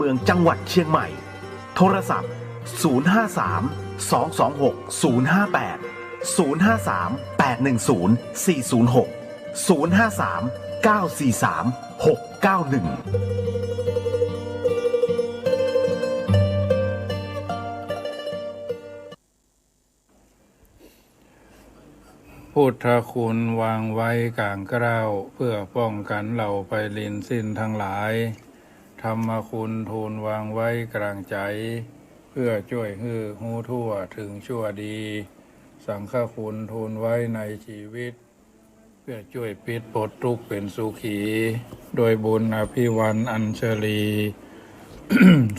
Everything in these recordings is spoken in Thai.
มืองจังหวัดเชียงใหม่โทรศัพท์053 226 058 053 810 406 053 943 691พุทธคุณวางไว้กลางเกล้าเพื่อป้องกันเหล่าไปลินสิ้นทั้งหลายธรรมคุณทูลวางไว้กลางใจเพื่อช่วยให้หูทั่วถึงชั่วดีสังฆคุณทูลไว้ในชีวิตเพื่อช่วยปิดปลดทุกข์เป็นสุขีโดยบุญอภิวันอัญชลี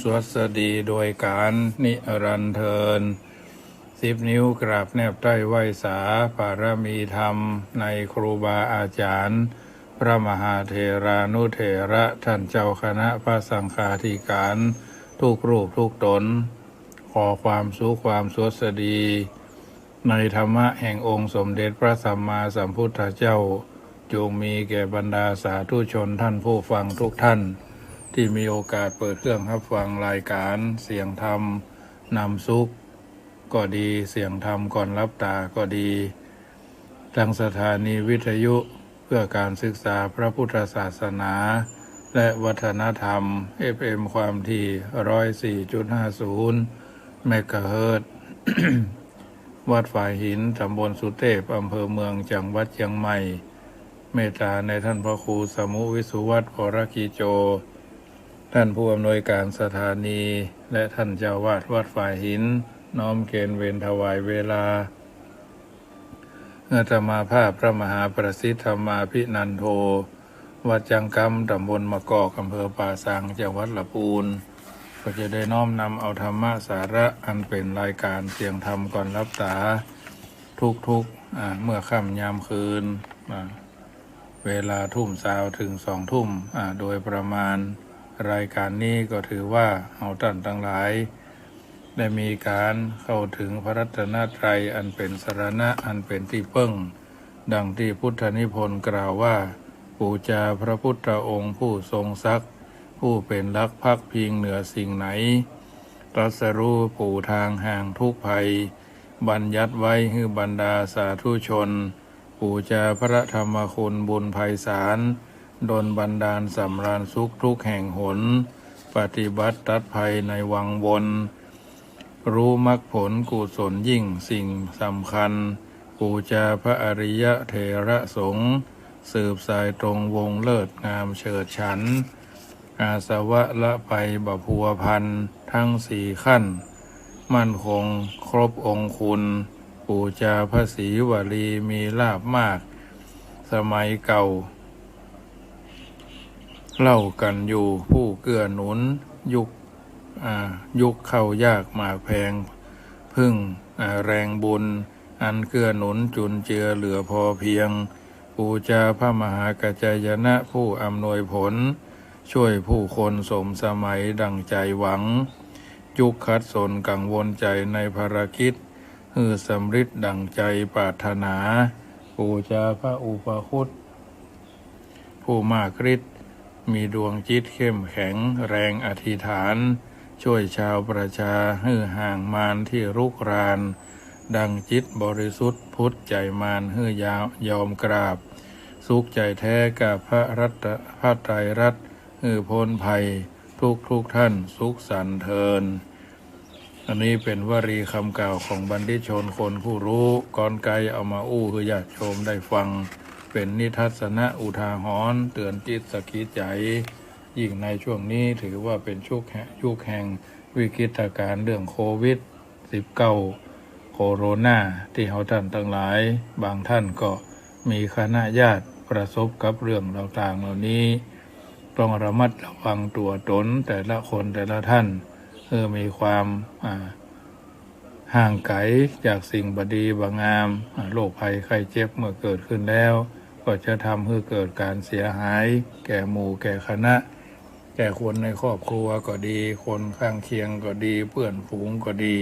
สวัสดีโดยการนิรันดร์เทิน10 นิ้วกราบแนบใต้ไหว้สาปารมีธรรมในครูบาอาจารย์พระมหาเถรานุเถระท่านเจ้าคณะพระสังฆาธิการทุกรูปทุกตนขอความสุขความสวัสดีในธรรมะแห่งองค์สมเด็จพระสัมมาสัมพุทธเจ้าจงมีแก่บรรดาสาธุชนท่านผู้ฟังทุกท่านที่มีโอกาสเปิดเครื่องรับฟังรายการเสียงธรรมนำสุขก็ดีเสียงธรรมก่อนรับตาก็ดีทางสถานีวิทยุเพื่อการศึกษาพระพุทธศาสนาและวัฒนธรรม FM ความถี่ 104.50 เมกะเฮิรตซ์ วัดฝ่ายหินตำบลสุเทพอำเภอเมืองจังหวัดเชียงใหม่เมตตาในท่านพระครูสมุวิสุวัฒน์ วรกิโจท่านผู้อำนวยการสถานีและท่านเจ้าวาดวัดฝ่ายหินน้อมเกณฑ์เวรถวายเวลาอาตมาภาพพระมหาประสิทธธรรมาภินันโทวัดจังกำตำบลมะกอกอำเภอป่าสังจังหวัดลำพูนก็จะได้น้อมนำเอาธรรมะสาระอันเป็นรายการเสียงธรรมก่อนรับตาทุกเมื่อค่ำยามคืนเวลาทุ่มสาวถึง2 ทุ่มโดยประมาณรายการนี้ก็ถือว่าเอาท่านทั้งหลายได้มีการเข้าถึงพระรัตนตรัยอันเป็นสรณะอันเป็นที่พึ่งดังที่พุทธนิพนธ์กล่าวว่าบูชาพระพุทธองค์ผู้ทรงศักดิ์ผู้เป็นหลักพักพิงเหนือสิ่งไหนตรัสรู้ปู่ทางห่างทุกภัยบัญญัติไว้ให้บรรดาสาธุชนบูชาพระธรรมคุณบุญไพศาลดลบันดาลสำราญสุขทุกแห่งหนปฏิบัติตัดภัยในวังวนรู้มรรคผลกุศลยิ่งสิ่งสำคัญบูชาพระอริยเถระสงฆ์สืบสายตรงวงเลิศงามเฉิดฉันอาสวะละไปบพัวพันทั้ง4 ขั้นมั่นคงครบองค์คุณบูชาพระศรีวลีมีลาภมากสมัยเก่าเล่ากันอยู่ผู้เกื้อหนุนยุคเข้ายากหมากแพงพึ่งแรงบุญอันเกื้อหนุนจุนเจือเหลือพอเพียงบูชาพระมหากัจจายนะผู้อำนวยผลช่วยผู้คนสมสมัยดังใจหวังยุคคัดสนกังวลใจในภารกิจสำฤทธิ์ดังใจปรารถนาบูชาพระอุปคุตผู้มากฤทธิ์มีดวงจิตเข้มแข็งแรงอธิษฐานช่วยชาวประชาให้ห่างมารที่รุกรานดังจิตบริสุทธิ์พุทธใจมารให้ยอมกราบสุขใจแท้กับพระไตรรัตน์ให้พ้นภัยทุกท่านสุขสันต์เทินอันนี้เป็นวลีคำกล่าวของบัณฑิตชนคนผู้รู้ก่อนไกลเอามาอู้คือญาติโยมได้ฟังเป็นนิทัศนะอุทาหรณ์เตือนจิตสกิดใจยิ่งในช่วงนี้ถือว่าเป็นยุคแห่งวิกฤตการณ์เรื่องโควิด-19 โคโรนาที่เขาท่านทั้งหลายบางท่านก็มีคณะญาติประสบกับเรื่องต่างๆเหล่านี้ต้องระมัดระวังตัวตนแต่ละคนแต่ละท่านมีความห่างไกลจากสิ่งบดีบงามโรคภัยไข้เจ็บเมื่อเกิดขึ้นแล้วก็จะทำให้เกิดการเสียหายแก่หมู่แก่คณะแก่คนในครอบครัวก็ดีคนข้างเคียงก็ดีเพื่อนฝูงก็ดี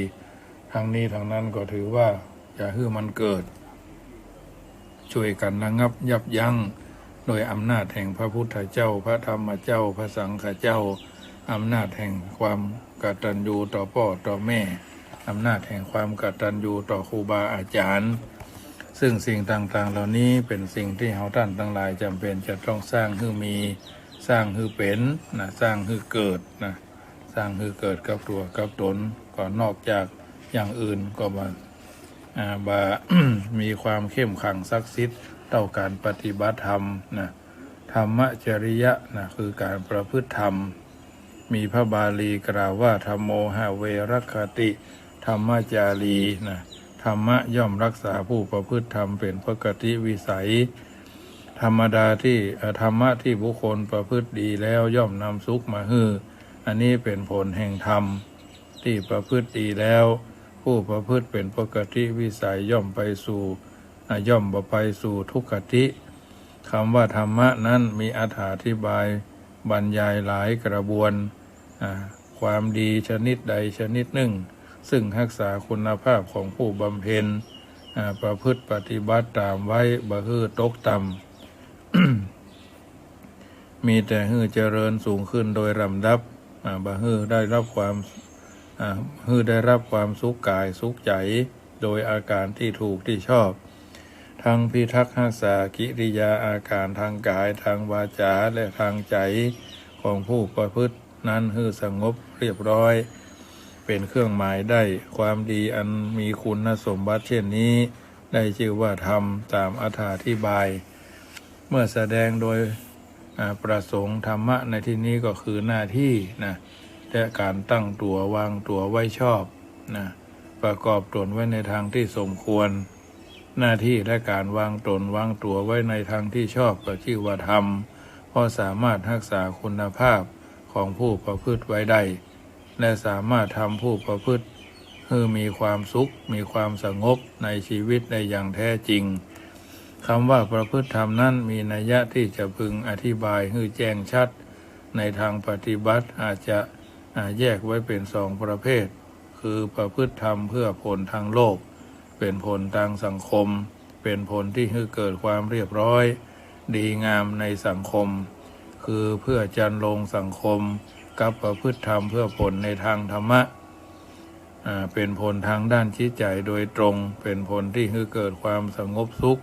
ทั้งนี้ทั้งนั้นก็ถือว่าอย่าให้มันเกิดช่วยกันระงับยับยั้งโดยอำนาจแห่งพระพุทธเจ้าพระธรรมเจ้าพระสังฆเจ้า อำนาจแห่งความกตัญญูต่อพ่อต่อแม่อำนาจแห่งความกตัญญูต่อครูบาอาจารย์ซึ่งสิ่งต่างๆเหล่านี้เป็นสิ่งที่เราท่านทั้งหลายจำเป็นจะต้องสร้างให้มีสร้างให้เป็นนะสร้างให้เกิดนะสร้างให้เกิดกับตัวกับตนก่อนนอกจากอย่างอื่นก็มามีความเข้มขังศักดิ์สิทธิ์ต่อการปฏิบัติธรรมนะธรรมจริยะนะคือการประพฤติธรรมมีพระบาลีกล่าวว่าธัมโมหะเวรคติธรรมจารีนะธรรมะย่อมรักษาผู้ประพฤติธรรมเป็นปกติวิสัยธรรมะที่บุคคลประพฤติดีแล้วย่อมนำสุขมาให้อันนี้เป็นผลแห่งธรรมที่ประพฤติดีแล้วผู้ประพฤติเป็นปกติวิสัยย่อมบ่ไปสู่ทุกขติคำว่าธรรมะนั้นมีอธิบายบรรยายหลายกระบวนความดีชนิดใดชนิดหนึ่งซึ่งรักษาคุณภาพของผู้บำเพ็ญประพฤติปฏิบัติตามไว้บ่ฮื้อตกต่ำ มีแต่ฮื้อเจริญสูงขึ้นโดยลำดับบ่ฮื้อได้รับความสุขกายสุขใจโดยอาการที่ถูกที่ชอบทั้งพิทักษ์รักษากิริยาอาการทางกายทางวาจาและทางใจของผู้ประพฤตินั้นฮื้อสงบเรียบร้อยเป็นเครื่องหมายได้ความดีอันมีคุณสมบัติเช่นนี้ได้ชื่อว่าธรรมตามอธิบายเมื่อแสดงโดยประสงค์ธรรมะในที่นี้ก็คือหน้าที่นะและการตั้งตัววางตัวไว้ชอบนะประกอบตนไว้ในทางที่สมควรหน้าที่และการวางตนวางตัวไว้ในทางที่ชอบก็ชื่อว่าธรรมเพราะสามารถรักษาคุณภาพของผู้ประพฤติไว้ได้และสามารถทำผู้ประพฤติให้มีความสุขมีความสงบในชีวิตได้อย่างแท้จริงคำว่าประพฤติธรรมนั้นมีนัยยะที่จะพึงอธิบายให้แจ้งชัดในทางปฏิบัติอาจจะแยกไว้เป็นสองประเภทคือประพฤติธรรมเพื่อผลทางโลกเป็นผลทางสังคมเป็นผลที่ให้เกิดความเรียบร้อยดีงามในสังคมคือเพื่อจันลงสังคมกับประพฤติธรรมเพื่อผลในทางธรรมะเป็นผลทางด้านจิตใจโดยตรงเป็นผลที่ให้เกิดความสงบสุข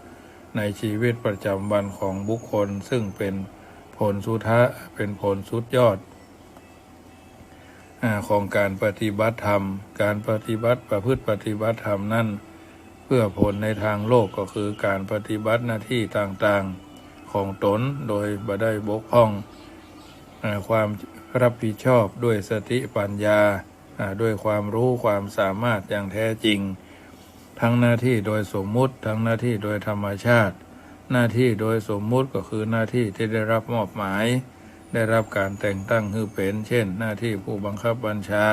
ในชีวิตประจำวันของบุคคลซึ่งเป็นผลสุดยอดของการปฏิบัติธรรมการประพฤติปฏิบัติธรรมนั้นเพื่อผลในทางโลกก็คือการปฏิบัติหน้าที่ต่างๆของตนโดยบ่ได้บกพร่องความรับผิดชอบด้วยสติปัญญาด้วยความรู้ความสามารถอย่างแท้จริงทั้งหน้าที่โดยสมมุติทั้งหน้าที่โดยธรรมชาติหน้าที่โดยสมมุติก็คือหน้าที่ที่ได้รับมอบหมายได้รับการแต่งตั้งให้เป็นเช่นหน้าที่ผู้บังคับบัญชา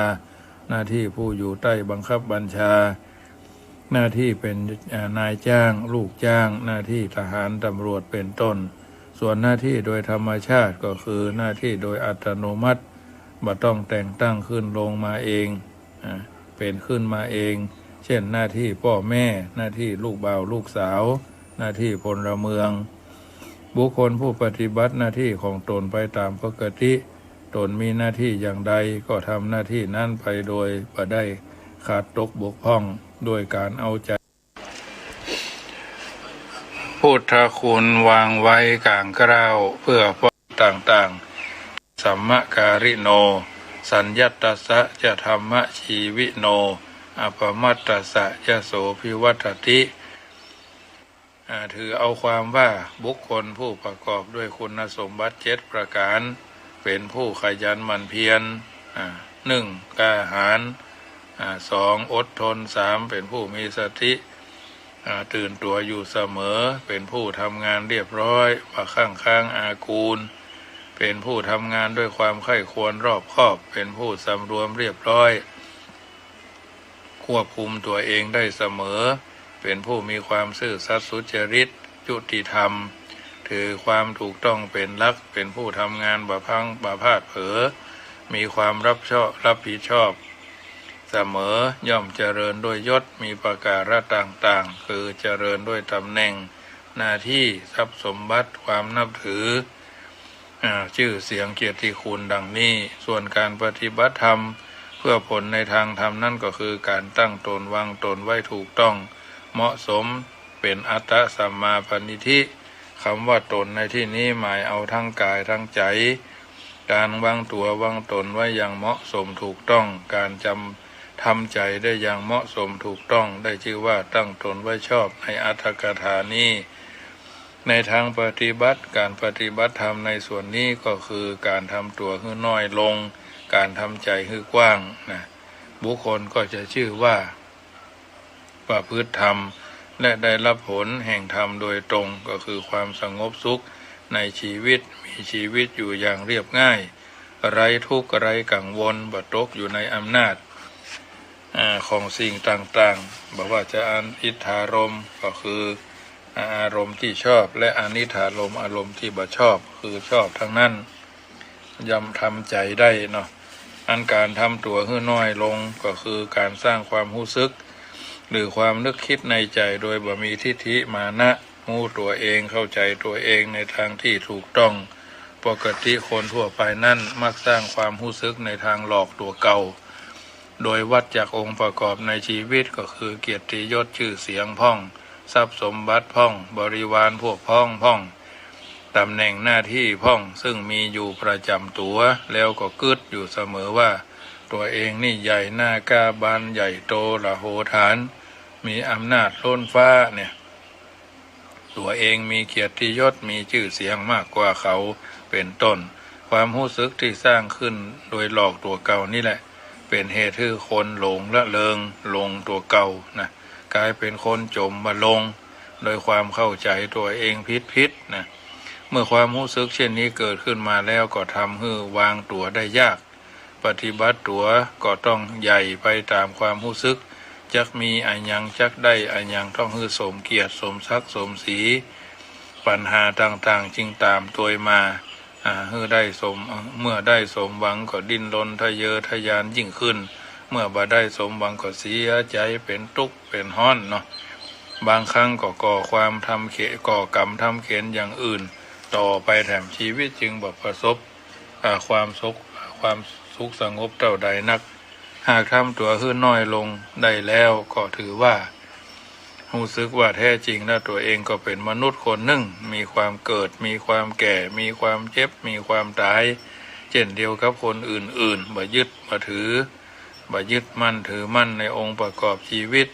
หน้าที่ผู้อยู่ใต้บังคับบัญชาหน้าที่เป็นนายจ้างลูกจ้างหน้าที่ทหารตำรวจเป็นต้นส่วนหน้าที่โดยธรรมชาติก็คือหน้าที่โดยอัตโนมัติบ่ต้องแต่งตั้งขึ้นลงมาเองเป็นขึ้นมาเองเช่นหน้าที่พ่อแม่หน้าที่ลูกบ่าวลูกสาวหน้าที่พลเมืองบุคคลผู้ปฏิบัติหน้าที่ของตนไปตามปกติตนมีหน้าที่อย่างใดก็ทำหน้าที่นั้นไปโดยบ่ได้ขาดตกบกพร่องด้วยการเอาใจพุทธคุณวางไว้กลางกล้าวเพื่อป้องต่างๆสัมมการิโนสัญญัตตัสสะจะธรรมะชีวิโนอปมัตตัสสะจะโสภิวัตติถือเอาความว่าบุคคลผู้ประกอบด้วยคุณสมบัติ7ประการเป็นผู้ขยันหมั่นเพียร1กล้าหาญ2อดทน3เป็นผู้มีสติตื่นตัวอยู่เสมอเป็นผู้ทำงานเรียบร้อยประข้างอากูลเป็นผู้ทำงานด้วยความใคร่ควรรอบคอบเป็นผู้สำรวมเรียบร้อยควบคุมตัวเองได้เสมอเป็นผู้มีความซื่อสัตย์สุจริตยุติธรรมถือความถูกต้องเป็นหลักเป็นผู้ทำงานบ่พลาดเผลอมีความรับผิดชอบเสมอย่อมเจริญด้วยยศมีประการต่างๆคือเจริญด้วยตำแหน่งหน้าที่ทรัพย์สมบัติความนับถือ ชื่อเสียงเกียรติคุณดังนี้ส่วนการปฏิบัติธรรมเพื่อผลในทางธรรมนั่นก็คือการตั้งตนวางตนไว้ถูกต้องเหมาะสมเป็นอัตตสัมมาปณิธิคำว่าตนในที่นี้หมายเอาทั้งกายทั้งใจการวางตัววางตนไว้อย่างเหมาะสมถูกต้องการทำใจได้อย่างเหมาะสมถูกต้องได้ชื่อว่าตั้งตนไว้ชอบในอรรถกถานี้ในทางปฏิบัติการปฏิบัติธรรมในส่วนนี้ก็คือการทำตัวให้น้อยลงการทำใจให้กว้างนะบุคคลก็จะชื่อว่าประพฤติธรรมและได้รับผลแห่งธรรมโดยตรงก็คือความสงบสุขในชีวิตมีชีวิตอยู่อย่างเรียบง่ายไร้ทุกข์ไร้กังวลบ่ตกอยู่ในอำนาจของสิ่งต่างๆบอกว่าจะอนิถารมณ์ก็คืออารมณ์ที่ชอบและอนิถารมณ์อารมณ์ที่บ่ชอบคือชอบทั้งนั้นย่อมทำใจได้เนาะอันการทำตัวให้น้อยลงก็คือการสร้างความรู้สึกหรือความนึกคิดในใจโดยบ่มีทิฏฐิมานะรู้ตัวเองเข้าใจตัวเองในทางที่ถูกต้องปกติคนทั่วไปนั่นมักสร้างความรู้สึกในทางหลอกตัวเก่าโดยวัดจากองค์ประกอบในชีวิตก็คือเกียรติยศชื่อเสียงพ่องทรัพย์สมบัติพ่องบริวารพวกพ้องพ่องตำแหน่งหน้าที่พ่องซึ่งมีอยู่ประจำตัวแล้วก็กึดอยู่เสมอว่าตัวเองนี่ใหญ่หน้ากาบานใหญ่โตละโหฐานมีอำนาจล้นฟ้าเนี่ยตัวเองมีเกียรติยศมีชื่อเสียงมากกว่าเขาเป็นต้นความรู้สึกที่สร้างขึ้นโดยหลอกตัวเก่านี่แหละเป็นเหตุให้คนหลงละเลงลงตัวเก่านะกลายเป็นคนจมมาลงโดยความเข้าใจตัวเองผิดนะเมื่อความรู้สึกเช่นนี้เกิดขึ้นมาแล้วก็ทำให้วางตัวได้ยากปฏิบัติตัวก็ต้องใหญ่ไปตามความรู้สึกจักมีอันยังจักได้อันยังต้องให้สมเกียรติสมศักดิ์สมศรีปัญหาต่างๆจึงตามตัวมาให้ได้เมื่อได้สมหวังก็ดิ้นรนทะเยอทะยานยิ่งขึ้นเมื่อบ่ได้สมหวังก็เสียใจเป็นทุกข์เป็นฮ้อนเนาะบางครั้งก็ก่อกรรมทำเข็ญอย่างอื่นต่อไปแถมชีวิตจึงบ่ประสบความสุขสงบเท่าใดนักหากทำตัวขึ้นน้อยลงได้แล้วก็ถือว่ารู้สึกว่าแท้จริงแล้วตัวเองก็เป็นมนุษย์คนหนึ่งมีความเกิดมีความแก่มีความเจ็บมีความตายเช่นเดียวกับคนอื่นๆบ่ยึดบ่ถือบ่ยึดมั่นถือมั่นในองค์ประกอบชีวิต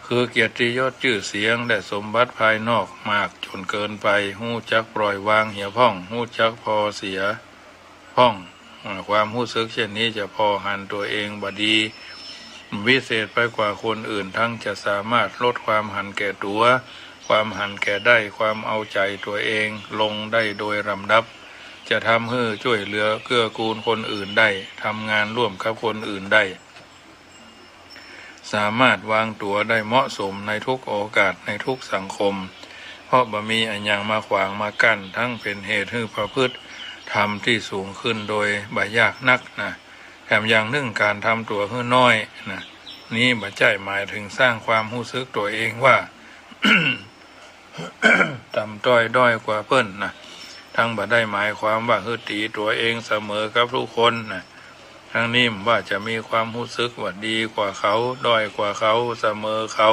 คือเกียรติยศชื่อเสียงและสมบัติภายนอกมากจนเกินไปหู้จักปล่อยวางเหี่ยวพ่องหู้จักพอเสียพ่องความรู้สึกเช่นนี้จะพอหันตัวเองบ่ดีวิเศษไปกว่าคนอื่นทั้งจะสามารถลดความหันแก่ตัวความหันแก่ได้ความเอาใจตัวเองลงได้โดยลำดับจะทำให้ช่วยเหลือเกื้อกูลคนอื่นได้ทำงานร่วมกับคนอื่นได้สามารถวางตัวได้เหมาะสมในทุกโอกาสในทุกสังคมเพราะบ่มีอันยังมาขวางมากั้นทั้งเป็นเหตุให้ประพฤติธรรมที่สูงขึ้นโดยบ่ยากนักนะแถมอย่างหนึ่งการทำตัวให้น้อยนะนี้บ่ใช่หมายถึงสร้างความรู้สึกตัวเองว่า ต่ำด้อยกว่าเพิ่นนะทั้งบ่ได้หมายความว่าฮึดตีตัวเองเสมอกับทุกคนนะทั้งนี้ว่าจะมีความรู้สึกว่าดีกว่าเขาด้อยกว่าเขาเสมอเขา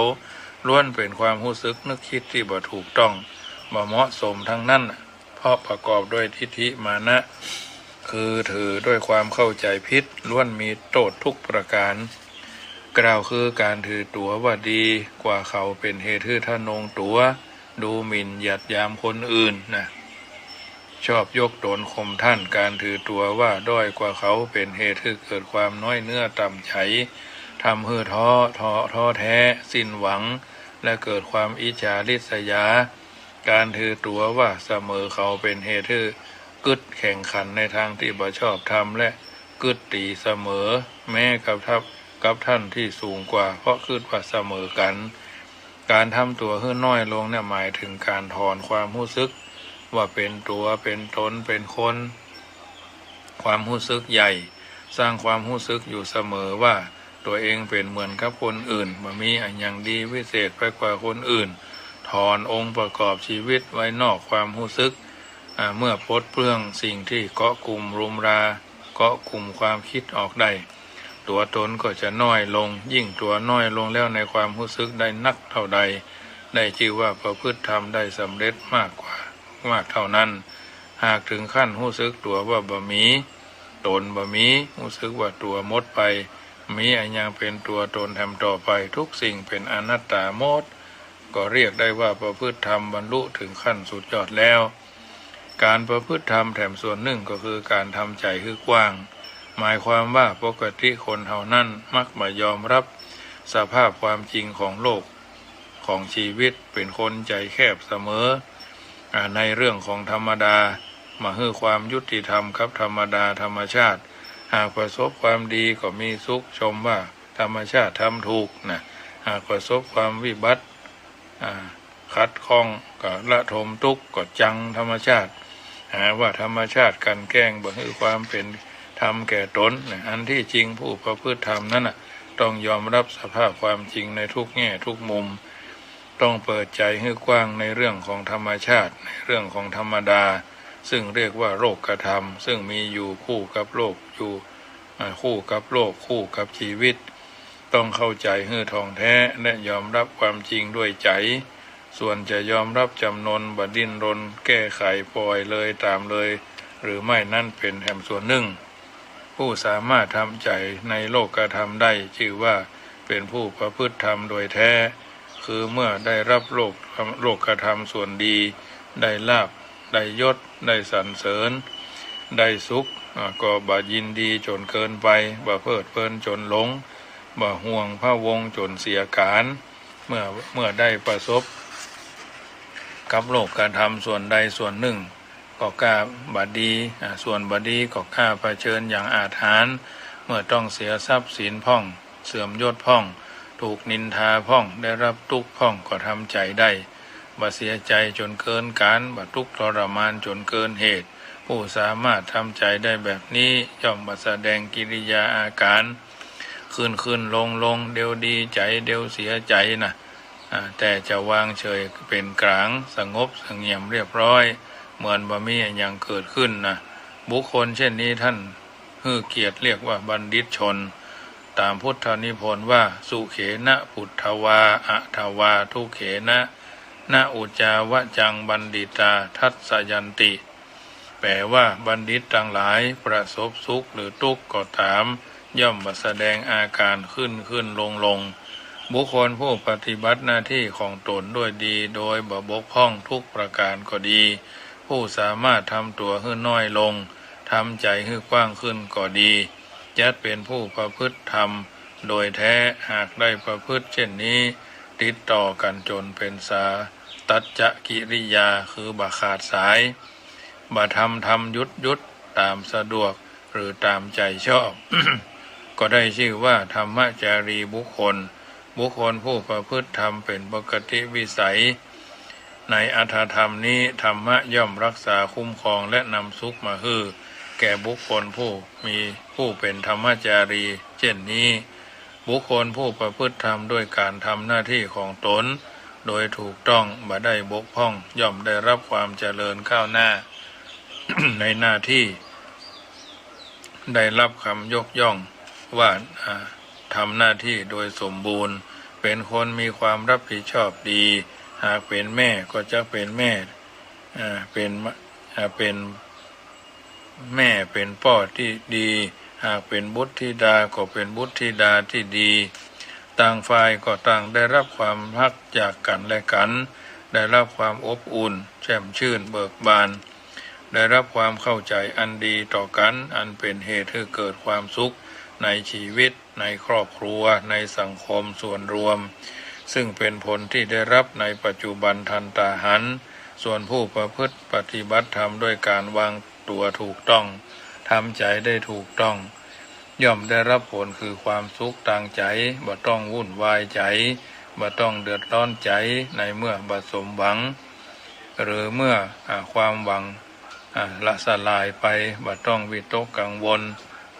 ล้วนเป็นความรู้สึกนึกคิดที่บ่ถูกต้องบ่เหมาะสมทั้งนั้นเพราะประกอบด้วยทิฏฐิมานะคือถือด้วยความเข้าใจผิดล้วนมีโทษทุกประการกล่าวคือการถือตัวว่าดีกว่าเขาเป็นเหตุให้ทะนงตัวดูหมิ่นเหยียดหยามคนอื่นนะชอบยกตนข่มท่านการถือตัวว่าด้อยกว่าเขาเป็นเหตุให้เกิดความน้อยเนื้อต่ำใจทำให้ท้อแท้สิ้นหวังและเกิดความอิจฉาริษยาการถือตัวว่าเสมอเขาเป็นเหตุให้กึดแข่งขันในทางที่บ่ชอบทำและกึดตีเสมอแม้กับท่านที่สูงกว่าเพราะคิดว่าเสมอกันการทำตัวให้น้อยลงเนี่ยหมายถึงการถอนความรู้สึกว่าเป็นตัวเป็นตนเป็นคนความรู้สึกใหญ่สร้างความรู้สึกอยู่เสมอว่าตัวเองเป็นเหมือนกับคนอื่นบ่มีอันยังดีวิเศษไปกว่าคนอื่นถอนองค์ประกอบชีวิตไว้นอกความรู้สึก เมื่อปลดเปลื้องสิ่งที่เกาะกลุ่มรุมราเกาะกลุ่มความคิดออกได้ตัวตนก็จะน้อยลงยิ่งตัวน้อยลงแล้วในความรู้สึกได้นักเท่าใดได้ชื่อว่าประพฤติธรรมได้สำเร็จมากเท่านั้นหากถึงขั้นรู้สึกตัวว่าบ่มีตนบ่มีรู้สึกว่าตัวหมดไปมีอันยังเป็นตัวตนทำต่อไปทุกสิ่งเป็นอนัตตาหมดก็เรียกได้ว่าประพฤติธรรมบรรลุถึงขั้นสุดยอดแล้วการประพฤติธรรมแถมส่วนหนึ่งก็คือการทำใจคือกว้างหมายความว่าปกติคนเท่านั้นมักไม่ยอมรับสภาพความจริงของโลกของชีวิตเป็นคนใจแคบเสมอในเรื่องของธรรมดามาให้ความยุติธรรมครับธรรมดาธรรมชาติหากประสบความดีก็มีสุขชมว่าธรรมชาติทำถูกนะหากประสบความวิบัติขัดข้องก็ละทมทุกข์ก็จังธรรมชาติหาว่าธรรมชาติกันแกล้งบ่ให้ความเป็นธรรมแก่ตนอันที่จริงผู้ประพฤติธรรมนั้นต้องยอมรับสภาพความจริงในทุกแง่ทุกมุมต้องเปิดใจให้กว้างในเรื่องของธรรมชาติในเรื่องของธรรมดาซึ่งเรียกว่าโลกธรรมซึ่งมีอยู่คู่กับโลกอยู่คู่กับโลกคู่กับชีวิตต้องเข้าใจให้ท่องแท้และยอมรับความจริงด้วยใจส่วนจะยอมรับจำนนบัดดิ้นรนแก้ไขปล่อยเลยตามเลยหรือไม่นั่นเป็นแถมส่วนหนึ่งผู้สามารถทำใจในโลกธรรมได้ชื่อว่าเป็นผู้ประพฤติธรรมโดยแท้คือเมื่อได้รับโลกธรรมส่วนดีได้ลาภได้ยศได้สรรเสริญได้สุขก็บ่ยินดีจนเกินไปบ่เพลิดเพลินจนหลงบ่ห่วงพะวงจนเสียการเมื่อได้ประสบกับโลกธรรมส่วนใดส่วนหนึ่งก็กล้าบดีส่วนบดีก็กล้าเผชิญอย่างอาถรรพ์เมื่อต้องเสียทรัพย์สินพ่องเสื่อมยศพ่องถูกนินทาพ่องได้รับทุกข์พ่องก็ทำใจได้บ่เสียใจจนเกินการบ่ทุกข์ทรมานจนเกินเหตุผู้สามารถทำใจได้แบบนี้ย่อมบ่แสดงกิริยาอาการขึ้นลงเดี๋ยวดีใจเดี๋ยวเสียใจแต่จะวางเฉยเป็นกลางสงบเสงี่ยมเรียบร้อยเหมือนบ่มีอย่างเกิดขึ้นบุคคลเช่นนี้ท่านฮือเกียรติเรียกว่าบัณฑิตชนตามพุทธนิพนธ์ว่าสุเขนะพุทธวาอะทวาทุเขนะนะอุจจาวจังบัณฑิตาทัสสยันติแปลว่าบัณฑิตทั้งหลายประสบสุขหรือทุกข์ก็ตามย่อมแสดงอาการขึ้นลงบุคคลผู้ปฏิบัติหน้าที่ของตนด้วยดีโดยบ่บกพร่องทุกประการก็ดีผู้สามารถทำตัวให้น้อยลงทำใจให้กว้างขึ้นก็ดีจัดเป็นผู้ประพฤติธรรมโดยแท้หากได้ประพฤติเช่นนี้ติดต่อกันจนเป็นสาตัจจกิริยาคือบ่ขาดสายบ่ทำหยุดตามสะดวกหรือตามใจชอบ ก็ได้ชื่อว่าธรรมจารีบุคคลผู้ประพฤติธรรมเป็นปกติวิสัยในอรรถธรรมนี้ธรรมะย่อมรักษาคุ้มครองและนำสุขมาให้แก่บุคคลผู้เป็นธรรมจารีเช่นนี้บุคคลผู้ประพฤติธรรมด้วยการทำหน้าที่ของตนโดยถูกต้องบ่ได้บกพร่องย่อมได้รับความเจริญก้าวหน้า ในหน้าที่ได้รับคำยกย่องว่าทำหน้าที่โดยสมบูรณ์เป็นคนมีความรับผิดชอบดีหากเป็นแม่ก็จะเป็นแม่เป็นแม่เป็นพ่อที่ดีหากเป็นบุตรธิดาก็เป็นบุตรธิดาที่ดีต่างฝ่ายก็ต่างได้รับความรักจากกันและกันได้รับความอบอุ่นแช่มชื่นเบิกบานได้รับความเข้าใจอันดีต่อกันอันเป็นเหตุให้เกิดความสุขในชีวิตในครอบครัวในสังคมส่วนรวมซึ่งเป็นผลที่ได้รับในปัจจุบันทันตาหันส่วนผู้ประพฤติปฏิบัติธรรมด้วยการวางตัวถูกต้องทำใจได้ถูกต้องย่อมได้รับผลคือความสุขทางใจบ่ต้องวุ่นวายใจบ่ต้องเดือดร้อนใจในเมื่อบ่สมหวังหรือเมื่อความหวังละสลายไปบ่ต้องวิตกกังวล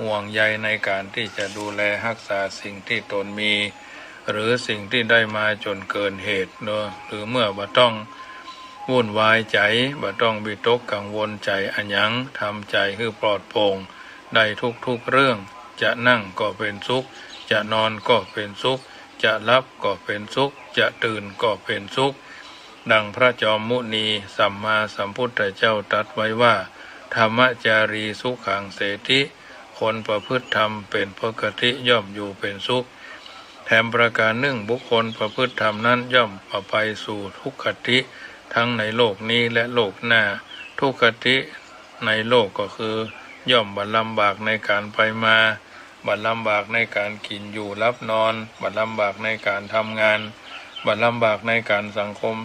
ห่วงใยในการที่จะดูแลรักษาสิ่งที่ตนมีหรือสิ่งที่ได้มาจนเกินเหตุหรือเมื่อบ่ต้อง วุ่นวายใจบ่ต้องวิตกกังวลใจอันหยังทำใจให้ปลอดโปร่งได้ทุกเรื่องจะนั่งก็เป็นสุขจะนอนก็เป็นสุขจะหลับก็เป็นสุขจะตื่นก็เป็นสุขดังพระจอมมุนีสัมมาสัมพุทธเจ้าตรัสไว้ว่าธรรมจารีสุขังเสติคนประพฤติธรรมเป็นปกติย่อมอยู่เป็นสุขแถมประการหนึ่งบุคคลประพฤติธรรมนั้นย่อมไปสู่ทุกขติทั้งในโลกนี้และโลกหน้าทุกขติในโลกก็คือย่อมบัดลำบากในการไปมาบัดลำบากในการกินอยู่รับนอนบัดลำบากในการทำงานบัดลำบากในการสังคม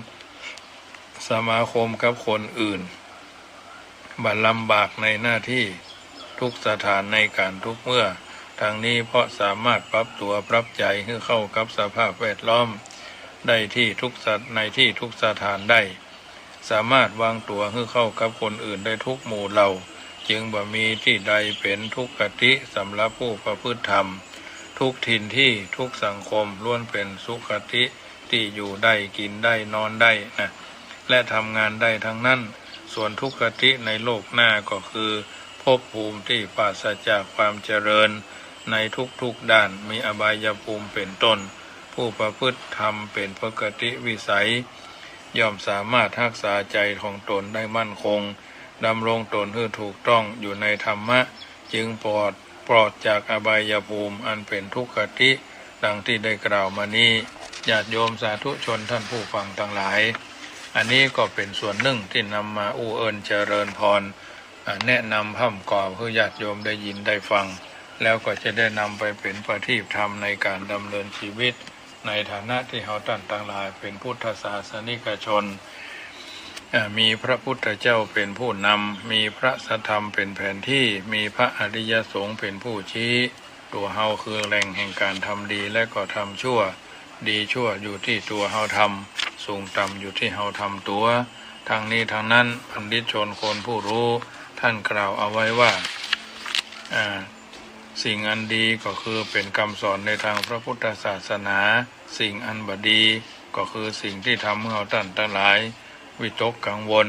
สมาคมกับคนอื่นบัดลำบากในหน้าที่ทุกสถานในการทุกเมื่อทางนี้เพราะสามารถปรับตัวปรับใจให้เข้ากับสภาพแวดล้อมได้ที่ทุกในที่ทุกสถานได้สามารถวางตัวให้เข้ากับคนอื่นได้ทุกหมู่เหล่าจึงบ่มีที่ใดเป็นทุกขติสำหรับผู้ประพฤติธรรมทุกถิ่นที่ทุกสังคมล้วนเป็นสุขติที่อยู่ได้กินได้นอนได้นะและทำงานได้ทั้งนั้นส่วนทุกขติในโลกหน้าก็คือภพภูมิที่ปราศจากความเจริญในทุกด้านมีอบายภูมิเป็นต้นผู้ประพฤติธรรมเป็นปกติวิสัยย่อมสามารถรักษาใจของตนได้มั่นคงดำรงตนให้ถูกต้องอยู่ในธรรมะจึงปลอดจากอบายภูมิอันเป็นทุกขติดังที่ได้กล่าวมานี้ญาติโยมสาธุชนท่านผู้ฟังทั้งหลายอันนี้ก็เป็นส่วนหนึ่งที่นำมาอู้เอิญเจริญพรแนะนำพร่ำกล่าวเพื่อญาติโยมได้ยินได้ฟังแล้วก็จะได้นำไปเป็นประทีปธรรมในการดำเนินชีวิตในฐานะที่เราท่านทั้งหลายเป็นพุทธศาสนิกชนมีพระพุทธเจ้าเป็นผู้นำมีพระสัทธรรมเป็นแผนที่มีพระอริยสงฆ์เป็นผู้ชี้ตัวเฮาคือแหล่งแห่งการทำดีและก็ทำชั่วดีชั่วอยู่ที่ตัวเฮาทำสูงต่ำอยู่ที่เฮาทำตัวทางนี้ทางนั้นบัณฑิตชนคนผู้รู้ท่านกล่าวเอาไว้ว่าสิ่งอันดีก็คือเป็นคำสอนในทางพระพุทธศาสนาสิ่งอันบดีก็คือสิ่งที่ทำให้เราท่านทั้งหลายวิตกกังวล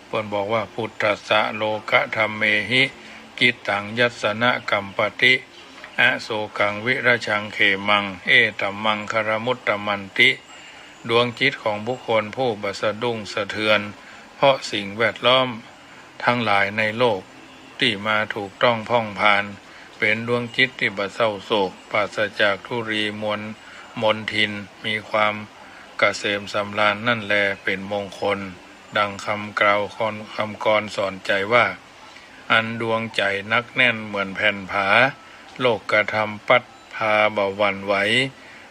เพิ่นบอกว่าพุทธัสสะโลกธรรมเมหิกิตตังยัสสนะกัมปติอโศกังวิรชังเขมังเอตัมมังคารมุตตมันติดวงจิตของบุคคลผู้บัสะดุ้งสะเทือนเพราะสิ่งแวดล้อมทั้งหลายในโลกที่มาถูกต้องพ่องผ่านเป็นดวงจิตที่บ่เศร้าโศกปราศจากทุรีมนทินมีความเกษมสำราญนั่นแลเป็นมงคลดังคำกล่าวคำกรสอนใจว่าอันดวงใจนักแน่นเหมือนแผ่นผาโลกกระทำปัดพาบ่หวั่นไหว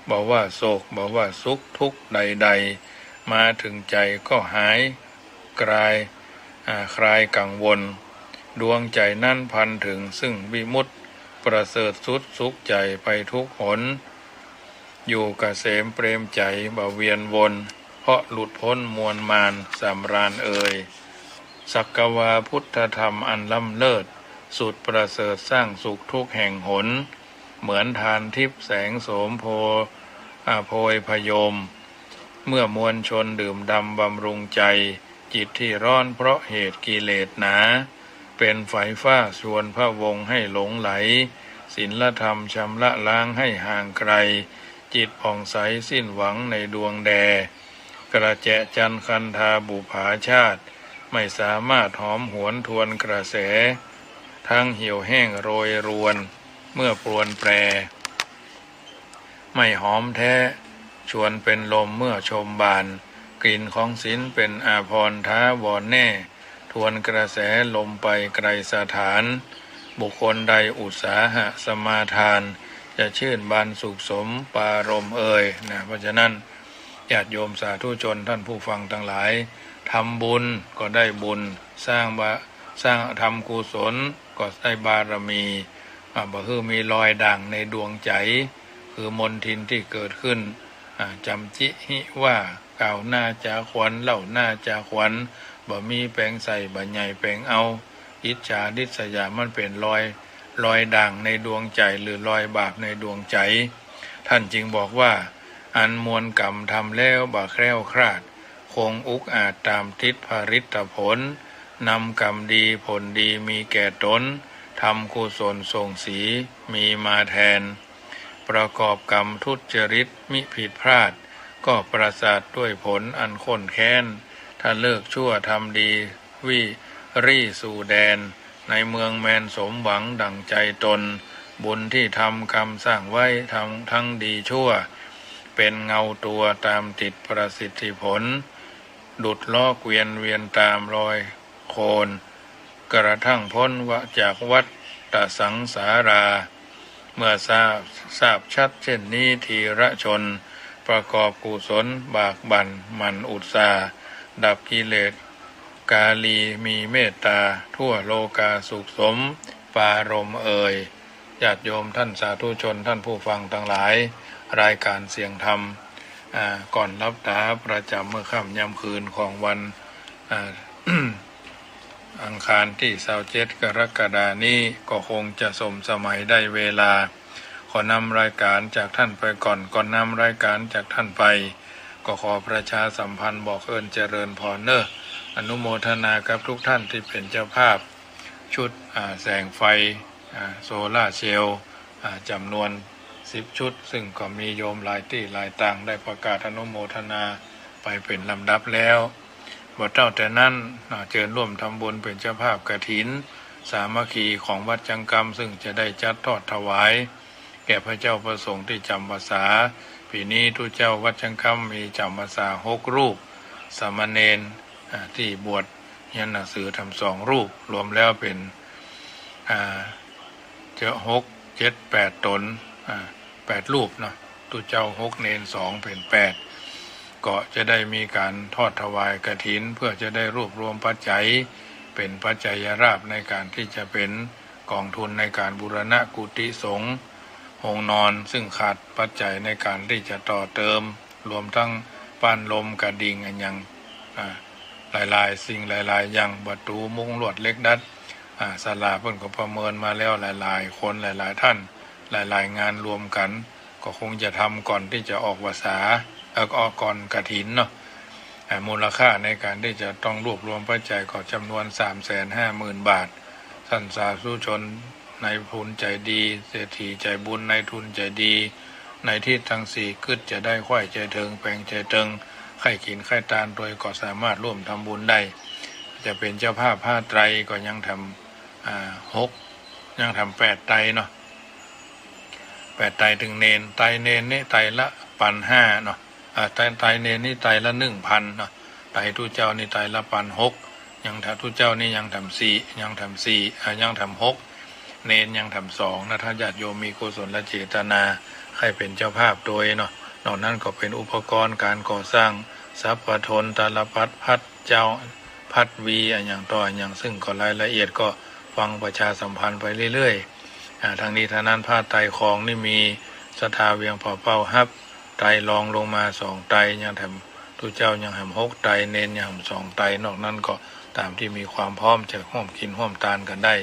บ่ว่าโศกบ่ว่าสุขทุกข์ใดๆมาถึงใจก็หายคลายกังวลดวงใจนั่นพันถึงซึ่งวิมุตติประเสริฐสุดสุขใจไปทุกหนอยู่เกษมเปรมใจบ่เวียนวนเพราะหลุดพ้นมวลมารสำราญเอ่ยสักกวาพุทธธรรมอันล้ำเลิศสุดประเสริฐสร้างสุขทุกแห่งหนเหมือนทานทิพย์แสงโสมโพยพยมเมื่อมวลชนดื่มดำบำรุงใจจิตที่ร้อนเพราะเหตุกิเลสหนาเป็นไฟฟ้าชวนพระวงศ์ให้หลงไหลศีลธรรมชำระล้างให้ห่างไกลจิตผ่องใสสิ้นหวังในดวงแดกระแจจันคันธาบุภาชาติไม่สามารถหอมหวนทวนกระแสทั้งเหี่ยวแห้งโรยรวนเมื่อปรวนแปรไม่หอมแท้ชวนเป็นลมเมื่อชมบานกลิ่นของศีลเป็นอาภรณ์ท้าวรแน่ทวนกระแสลมไปไกลสถานบุคคลใดอุตสาหะสมาทานจะชื่นบานสุขสมปารมเอ่ยนะเพราะฉะนั้นญาติโยมสาธุชนท่านผู้ฟังทั้งหลายทำบุญก็ได้บุญสร้างทำกุศลก็ได้บารมีบ่คือมีรอยด่างในดวงใจคือมนทินที่เกิดขึ้นจำจิหิว่าก่าวหน้าจาขวัญเล่าหน้าจาขวัญบ่มีแปลงใส่บ่ใหญ่แปลงเอาอิจฉาดิษยามันเป็นรอยด่างในดวงใจหรือรอยบาปในดวงใจท่านจึงบอกว่าอันมวลกรรมทำแล้วบ่แคล้วคลาดค งอุกอาจตามทิศภริตผลนำกรรมดีผลดีมีแก่ตนทำกุศลส่งสีมีมาแทนประกอบกรรมทุจริตมิผิดพลาดก็ประสาทด้วยผลอันข้นแค้นถ้าเลิกชั่วทำดีวิรี่สู่แดนในเมืองแมนสมหวังดั่งใจตนบุญที่ทำกรรมสร้างไว้ทำทั้งดีชั่วเป็นเงาตัวตามติดประสิทธิผลดุดล้อเกวียนเวียนตามรอยโคนกระทั่งพ้นวะจากวัฏฏสังสาราเมื่อทราบชัดเช่นนี้ทีระชนประกอบกุศลบากบั่นหมั่นอุตสาห์ดับกิเลสกาลีมีเมตตาทั่วโลกาสุขสมปารมเอ่ยญาติโยมท่านสาธุชนท่านผู้ฟังทั้งหลายรายการเสียงธรรมก่อนรับตาประจำเมื่อค่ำยามคืนของวัน อังคารที่27 กรกฎานี้ก็คงจะสมสมัยได้เวลาขอนำรายการจากท่านไปก่อนนำรายการจากท่านไปก็ขอประชาสัมพันธ์บอกเอิญเจริญพรเนอะอนุโมทนากับทุกท่านที่เป็นเจ้าภาพชุดแสงไฟโซล่าร์เซลล์จำนวน10 ชุดซึ่งก็มีโยมหลายที่หลายต่างได้ประกาศอนุโมทนาไปเป็นลำดับแล้วบ่เท่าแต่นั้นเชิญร่วมทำบุญเป็นเจ้าภาพกฐินสามัคคีของวัดจังกรรมซึ่งจะได้จัดทอดถวายแก่พระเจ้าประสงค์ที่จำพรรษาปีนี้ทุเจ้าวัดจังกรรมมีจำพรรษา6 รูปสามเณรที่บวชเรียนหนังสือทำ2 รูปรวมแล้วเป็น6 7 8 ตน8 รูปเนาะทุเจ้า6 เณร2เป็น8ก็จะได้มีการทอดถวายกฐินเพื่อจะได้รวบรวมปัจจัยเป็นปัจจัยราภในการที่จะเป็นกองทุนในการบูรณะกุฏิสงฆ์ห้องนอนซึ่งขาดปัจจัยในการที่จะต่อเติมรวมทั้งป้านลมกระดิ่งอันยังหลายๆสิ่งหลายๆอย่างประตูมุ้งลวดเล็กดัดศาลาเพิ่นก็ประเมินมาแล้วหลายๆคนหลายๆท่านหลายๆงานรวมกันก็คงจะทำก่อนที่จะออกพรรษาออกก่อนกฐินเนาะมูลค่าในการที่จะต้องรวบรวมปัจจัยก็จำนวน 350,000 บาทท่านสาธุชนในทุนใจดีเศรษฐีใจบุญในทุนใจดีในที่ทั้ง4คึดจะได้ค่อยใจเทิงแปลงใจเทิงไข่ขินไข่ตาลโดยก็สามารถร่วมทำบุญได้จะเป็นเจ้าภาพผ้าไตรก็ยังทำยังทำ8 ไตรเนาะ8 ไตรถึงเนนไตรเนนนี่ไตรละ1,500เนาะไตรเนนนี่ไตรละ 1,000 เนาะไตรทุเจ้านี่ไตรละ1,600ยังทุเจ้านี่ยังทำ4ยังทำ6เนนยังทำ2นะถ้าญาติโยมมีกุศลเจตนาให้เป็นเจ้าภาพโดยเนาะนอกนั้นก็เป็นอุปกรณ์การก่อสร้างทรัพย์ประทนตาลพัดพัดเจ้าพัดวีอย่างต่ออย่างซึ่งก็รายละเอียดก็ฟังประชาสัมพันธ์ไปเรื่อยๆทางนี้ทางนั้นผ้าไตรของนี่มีสถาเวียงเป่าเป้าฮับไตรรองลงมา2 ไตรยังทำทุเจ้ายังทำ6 ไตรเนนยังทำ2 ไตรนอกนั้นก็ตามที่มีความพร้อมจะร่วมกินร่วมทานกันได้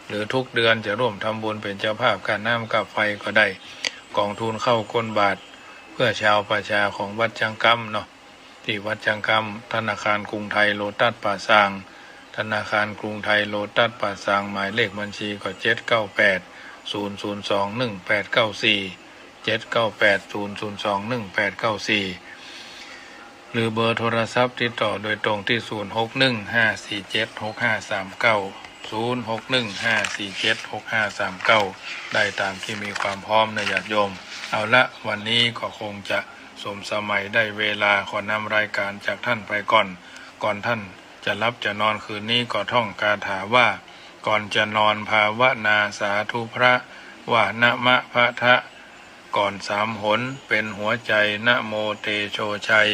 หรือทุกเดือนจะร่วมทำบุญเป็นเจ้าภาพการน้ำกับไฟก็ได้กองทุนเข้าก้นบาทเพื่อชาวประชาของวัดจังกำเนาะที่วัดจังกำธนาคารกรุงไทยโลตัสป่าซางธนาคารกรุงไทยโลตัสป่าซางหมายเลขบัญชีก็798 002 1894 798 002 1894หรือเบอร์โทรศัพท์ติดต่อโดยตรงที่0615476539 ได้ตามที่มีความพร้อมในญาติโยมเอาละวันนี้ก็คงจะสมสมัยได้เวลาขอนำรายการจากท่านไปก่อนท่านจะรับจะนอนคืนนี้ก็ท่องคาถาว่าก่อนจะนอนภาวนาสาธุพระว่านะมะพะทะก่อน3 หนเป็นหัวใจนะโมเตโชชัย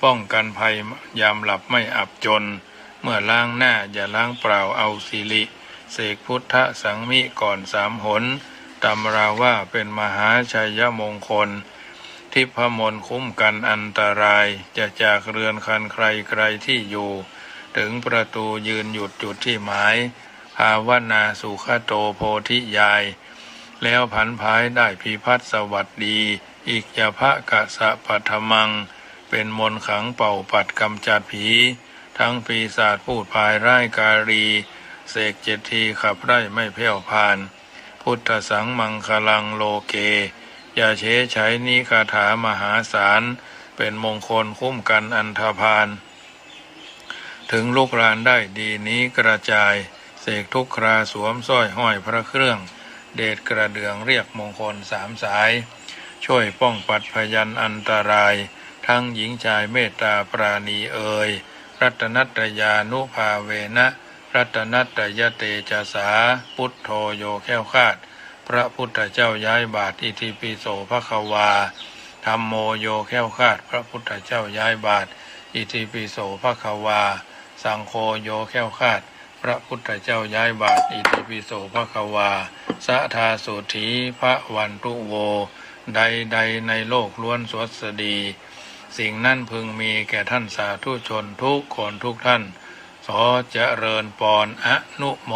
ป้องกันภัยยามหลับไม่อับจนเมื่อล้างหน้าอย่าล้างเปล่าเอาสิริเสกพุทธสังมิก่อน3 หนตำราว่าเป็นมหาชัยมงคลทิพมนต์คุ้มกันอันตรายจะจากเรือนคันใครที่อยู่ถึงประตูยืนหยุดจุดที่หมายภาวนาสุขโตโพธิยายแล้วผันภายได้พิพัฒน์สวัสดีอิกยภะกะสะปัทมัง เป็นมนต์ขังเป่าปัดกำจัดผีทั้งปีศาจพูดพายร้ายการีเสก7 ทีขับไล่ไม่แผ่วพาน พุทธสังมังคลังโลเกอย่าเฉยใช้นี้คาถามหาศาลเป็นมงคลคุ้มกันอันธพาลถึงลูกรานได้ดีนี้กระจายเสกทุกคราสวมสร้อยห้อยพระเครื่องเดชกระเดืองเรียกมงคล3 สายช่วยป้องปัดพยันอันตรายทั้งหญิงชายเมตตาปราณีเอ่ยรัตนัตยานุภาเวนะรัตนัตยเตจสาพุทโธโยแค้วคาดพระพุทธเจ้าย้ายบาทอิติปิโสภควาธัมโมโยแค้วคาดพระพุทธเจ้าย้ายบาทอิติปิโสภควาสังโฆโยแค้วคาดพระพุทธเจ้าย้ายบาทอิติปิโสภควาสะทาสุถีพระวันตุโวใดในโลกล้วนสวสดีสิ่งนั้นพึงมีแก่ท่านสาธุชนทุกคนทุกท่านขอเจริญปอนอนุโม